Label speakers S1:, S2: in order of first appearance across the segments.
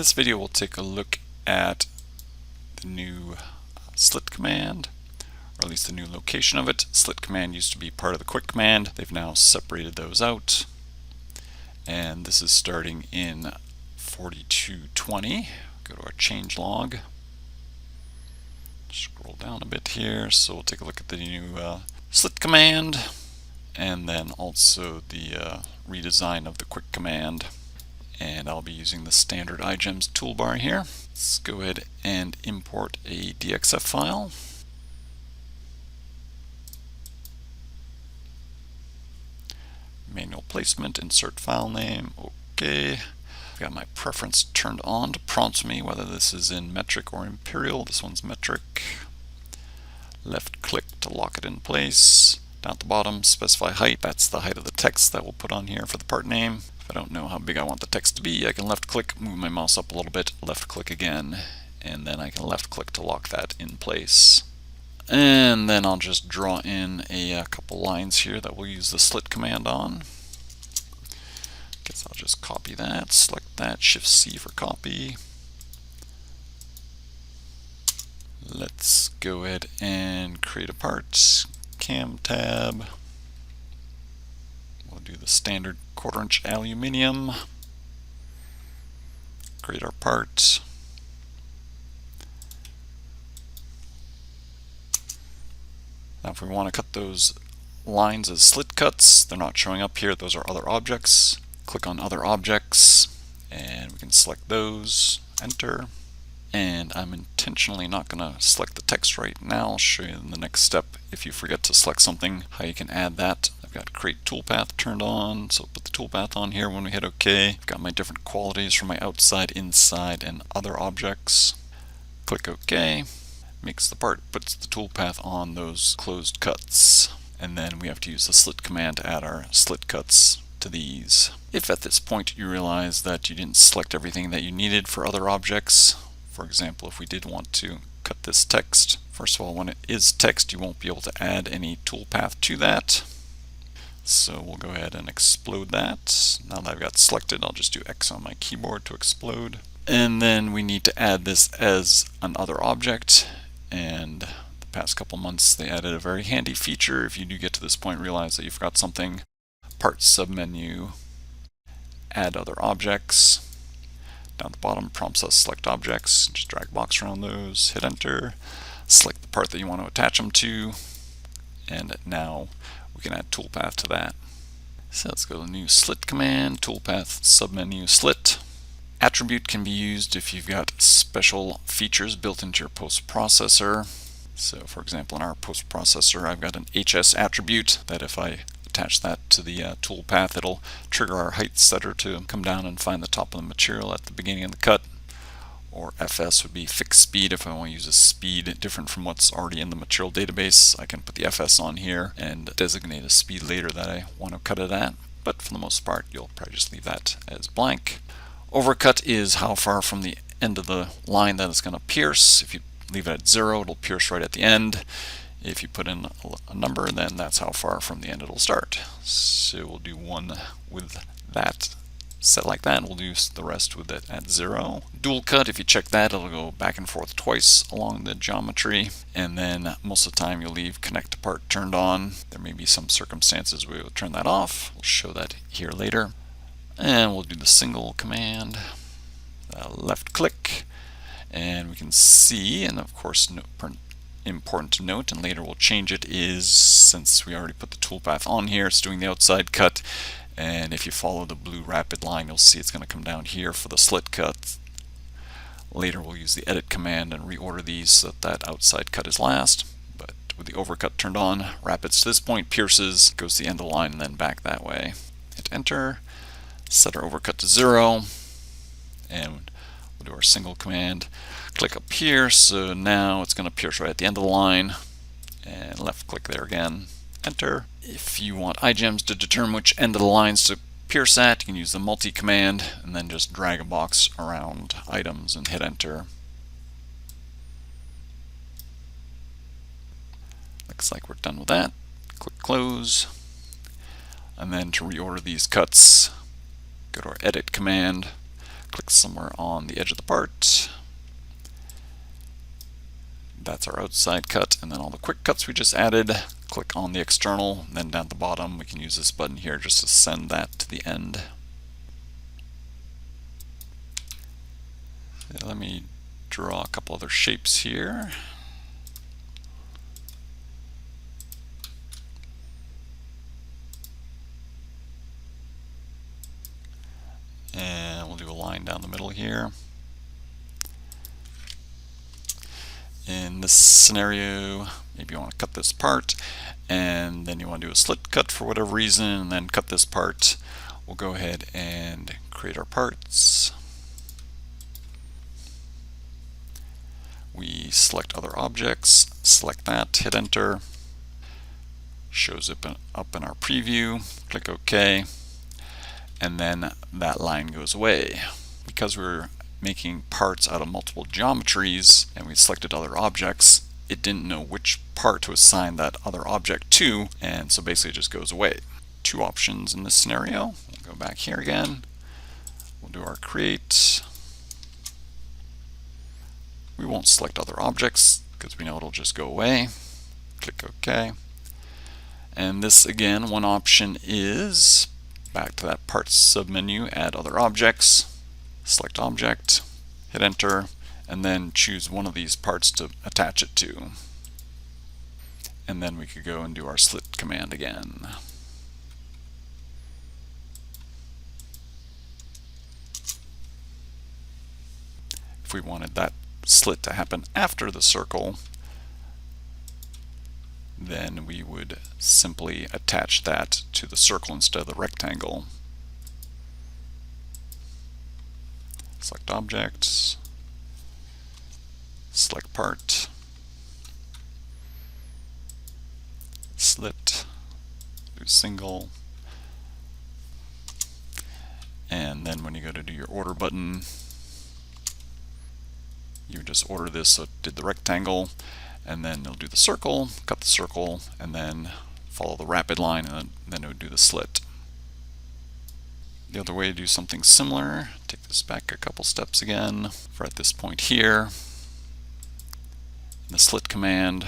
S1: this video we'll take a look at the new slit command, or at least the new location of it. Slit command used to be part of the quick command. They've now separated those out. And this is starting in 4220. Go to our change log. Scroll down a bit here, so we'll take a look at the new slit command, and then also the redesign of the quick command. And I'll be using the standard IGEMS toolbar here. Let's go ahead and import a DXF file. Manual placement, insert file name, okay. I've got my preference turned on to prompt me whether this is in metric or imperial. This one's metric. Left click to lock it in place. Down at the bottom, specify height. That's the height of the text that we'll put on here for the part name. If I don't know how big I want the text to be, I can left click, move my mouse up a little bit, left click again, and then I can left click to lock that in place. And then I'll just draw in a couple lines here that we'll use the slit command on. Guess I'll just copy that, select that, Shift C for copy. Let's go ahead and create a part. Cam tab. We'll do the standard 1/4 inch aluminium. Create our part. Now if we want to cut those lines as slit cuts, they're not showing up here. Those are other objects. Click on other objects and we can select those, enter. And I'm intentionally not going to select the text right now. I'll show you in the next step if you forget to select something, how you can add that. I've got create toolpath turned on, so put the toolpath on here when we hit OK. I've got my different qualities for my outside, inside, and other objects. Click OK. Makes the part, puts the toolpath on those closed cuts. And then we have to use the slit command to add our slit cuts to these. If at this point you realize that you didn't select everything that you needed for other objects, for example, if we did want to cut this text, first of all, when it is text, you won't be able to add any toolpath to that. So we'll go ahead and explode that. Now that I've got selected, I'll just do X on my keyboard to explode. And then we need to add this as another object. And the past couple months, they added a very handy feature. If you do get to this point, realize that you forgot something. Part submenu, add other objects. Down at the bottom prompts us select objects, just drag a box around those, hit enter, select the part that you want to attach them to, and now we can add toolpath to that. So let's go to the new slit command, toolpath submenu slit. Attribute can be used if you've got special features built into your post processor. So for example, in our post processor, I've got an HS attribute that if I attach that to the toolpath, it'll trigger our height setter to come down and find the top of the material at the beginning of the cut. Or FS would be fixed speed. If I want to use a speed different from what's already in the material database, I can put the FS on here and designate a speed later that I want to cut it at. But for the most part, you'll probably just leave that as blank. Overcut is how far from the end of the line that it's going to pierce. If you leave it at 0, it'll pierce right at the end. If you put in a number, then that's how far from the end it'll start. So we'll do one with that set like that, and we'll do the rest with it at 0. Dual cut, if you check that, it'll go back and forth twice along the geometry. And then most of the time you'll leave connect to part turned on. There may be some circumstances where we'll turn that off. We'll show that here later. And we'll do the single command, left click, and we can see, and of course important to note, and later we'll change it, is since we already put the toolpath on here, it's doing the outside cut, and if you follow the blue rapid line, you'll see it's going to come down here for the slit cut. Later we'll use the edit command and reorder these so that that outside cut is last, but with the overcut turned on, rapids to this point, pierces, goes to the end of the line, and then back that way. Hit enter, set our overcut to 0, and we'll do our single command. Click up here, so now it's going to pierce right at the end of the line, and left click there again, enter. If you want IGEMS to determine which end of the lines to pierce at, you can use the multi command and then just drag a box around items and hit enter. Looks like we're done with that. Click close, and then to reorder these cuts, go to our edit command, click somewhere on the edge of the part. That's our outside cut, and then all the quick cuts we just added, click on the external, and then down at the bottom we can use this button here just to send that to the end. Let me draw a couple other shapes here. And we'll do a line down the middle here. In this scenario, maybe you want to cut this part, and then you want to do a slit cut for whatever reason, and then cut this part. We'll go ahead and create our parts. We select other objects, select that, hit enter. Shows up in our preview, click OK, and then that line goes away. Because we're making parts out of multiple geometries and we selected other objects, it didn't know which part to assign that other object to, and so basically it just goes away. Two options in this scenario. We'll go back here again. We'll do our create. We won't select other objects because we know it'll just go away. Click OK. And this again, one option is back to that parts submenu, add other objects. Select object, hit enter, and then choose one of these parts to attach it to. And then we could go and do our slit command again. If we wanted that slit to happen after the circle, then we would simply attach that to the circle instead of the rectangle. Select objects, select part, slit, do single, and then when you go to do your order button, you just order this so it did the rectangle, and then it'll do the circle, cut the circle, and then follow the rapid line, and then it would do the slit. The other way to do something similar, take this back a couple steps again. For at this point here, in the slit command,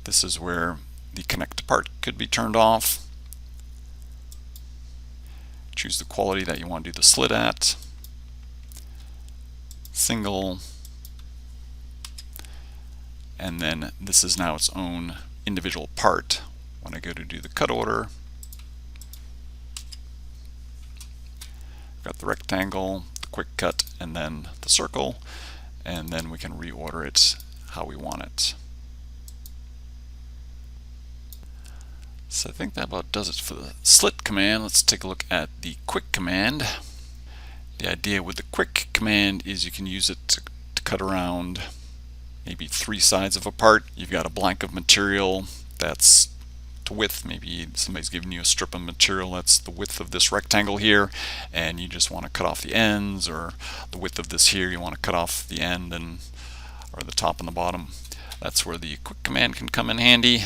S1: this is where the connect part could be turned off. Choose the quality that you want to do the slit at. Single. And then this is now its own individual part. When I go to do the cut order, got the rectangle, the quick cut, and then the circle, and then we can reorder it how we want it. So I think that about does it for the slit command. Let's take a look at the quick command. The idea with the quick command is you can use it to cut around maybe 3 sides of a part. You've got a blank of material that's to width. Maybe somebody's giving you a strip of material that's the width of this rectangle here, and you just want to cut off the ends, or the width of this here, you want to cut off the end and or the top and the bottom. That's where the quick command can come in handy.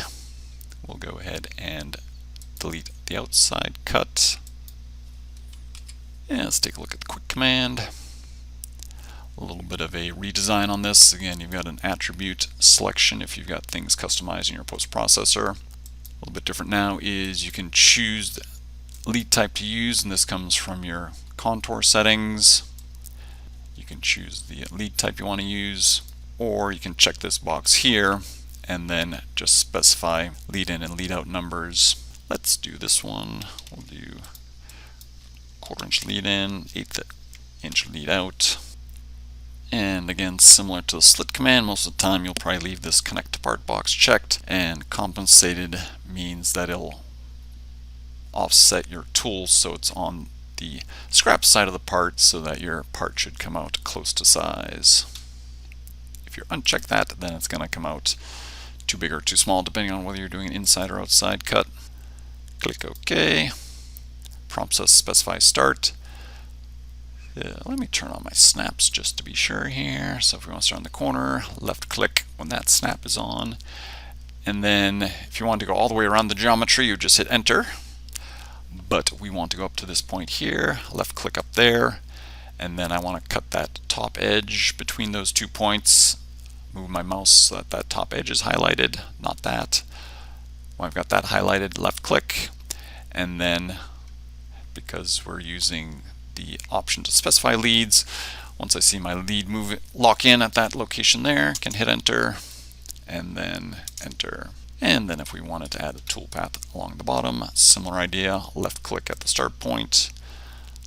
S1: We'll go ahead and delete the outside cut. And let's take a look at the quick command. A little bit of a redesign on this. Again, you've got an attribute selection if you've got things customized in your post-processor. A little bit different now is you can choose the lead type to use, and this comes from your contour settings. You can choose the lead type you want to use, or you can check this box here and then just specify lead in and lead out numbers. Let's do this one. We'll do 1/4 inch lead in, 1/8 inch lead out. And again, similar to the slit command, most of the time you'll probably leave this connect to part box checked, and compensated means that it'll offset your tool so it's on the scrap side of the part so that your part should come out close to size. If you uncheck that, then it's going to come out too big or too small depending on whether you're doing an inside or outside cut. Click OK. Prompts us specify start. Let me turn on my snaps just to be sure here. So if we want to start in the corner, left click when that snap is on. And then if you want to go all the way around the geometry, you just hit enter. But we want to go up to this point here, left click up there, and then I want to cut that top edge between those 2 points. Move my mouse so that that top edge is highlighted, not that. When I've got that highlighted, left click, and then because we're using the option to specify leads, once I see my lead move, lock in at that location there, can hit enter, and then enter. And then if we wanted to add a toolpath along the bottom, similar idea, left click at the start point,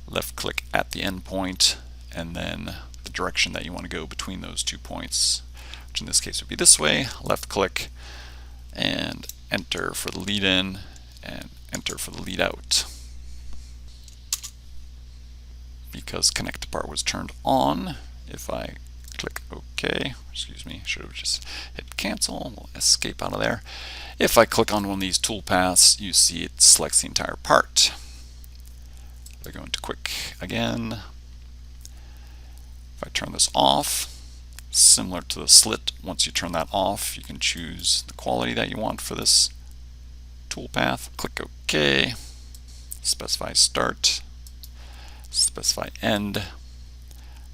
S1: left click at the end point, and then the direction that you want to go between those 2 points, which in this case would be this way, left click, and enter for the lead in, and enter for the lead out. Because connect to part was turned on, if I click OK, excuse me, should have just hit cancel, we'll escape out of there. If I click on one of these toolpaths, you see it selects the entire part. If I go into quick again, if I turn this off, similar to the slit, once you turn that off, you can choose the quality that you want for this toolpath. Click OK, specify start, specify end,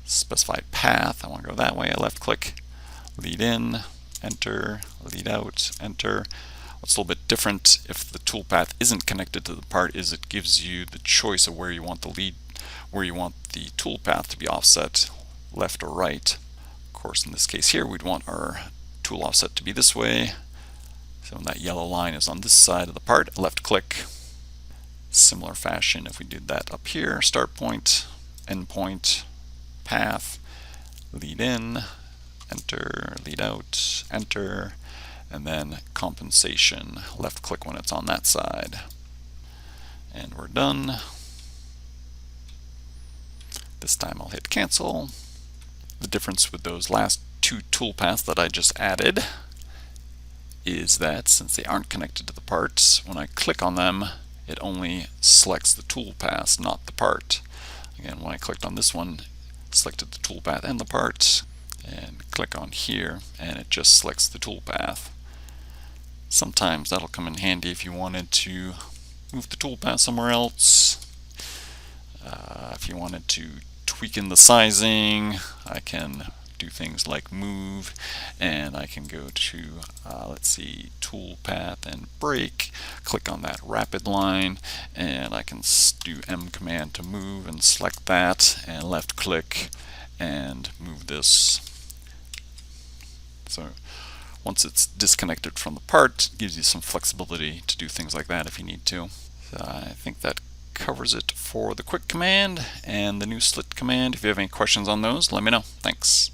S1: specify path. I want to go that way. I left click, lead in, enter, lead out, enter. What's a little bit different if the toolpath isn't connected to the part is it gives you the choice of where you want the toolpath to be offset, left or right. Of course, in this case here, we'd want our tool offset to be this way. So when that yellow line is on this side of the part, left click. Similar fashion, if we did that up here, start point, end point, path, lead in, enter, lead out, enter, and then compensation, left click when it's on that side. And we're done. This time I'll hit cancel. The difference with those last 2 toolpaths that I just added is that since they aren't connected to the parts, when I click on them, it only selects the toolpath, not the part. Again, when I clicked on this one, selected the toolpath and the part, and click on here, and it just selects the toolpath. Sometimes that'll come in handy if you wanted to move the toolpath somewhere else. If you wanted to tweak in the sizing, I can do things like move, and I can go to, let's see, toolpath and break, click on that rapid line, and I can do M command to move and select that, and left click and move this. So once it's disconnected from the part, it gives you some flexibility to do things like that if you need to. So I think that covers it for the quick command and the new slit command. If you have any questions on those, let me know. Thanks.